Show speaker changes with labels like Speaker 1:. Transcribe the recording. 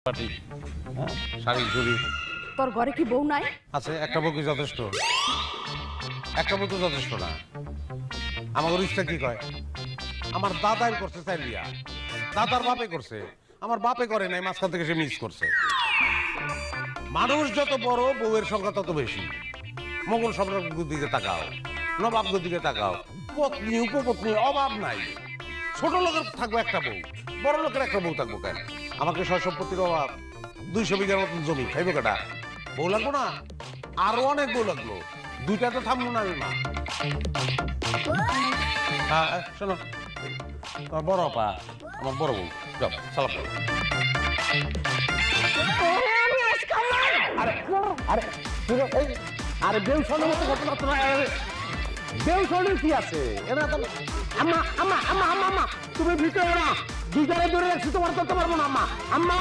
Speaker 1: পাটি শাড়ি চুড়ি
Speaker 2: তোর ঘরে কি বউ নাই?
Speaker 1: আছে, একটা বউ কি যথেষ্ট? একটা বউ তো যথেষ্ট না। আমার ইচ্ছা কি কয়, আমার দাদাই করছে চাইল বিয়া, দাদার বাপে করছে, আমার বাপে করে নাই, মাঝখান থেকে সে মিস করছে। মানুষ যত বড় বউয়ের সংখ্যা তত বেশি। মোগল সম্রাটের দিকে তাকাও, নবাবদের দিকে তাকাও, পত্নী উপপত্নী অভাব নাই। ছোট লোকের থাকবো একটা বউ, বড় লোকের একটা বউ থাকবো কেন? আমাকে সয় সম্পত্তির অভাব, 200 বিঘার মতন জমি, খাইবো কেটা? বউ লাগবো না? আরো অনেক বউ লাগলো, দুইটা তো থামবো না আমি মা। হ্যাঁ শোনো, তোমার বড় আপা আমার বড় বউ, যাও সালাম করো।
Speaker 3: আরে বেউসনের মতো ঘটনা তো বেউসনের কি আছে? এরা তো আম্মা আম্মা আম্মা আম্মা আম্মা তুমি ভিতরে না, দুইটারে ধরে রাখছি, তোমার ধরতে পারবো না আম্মা। আম্মা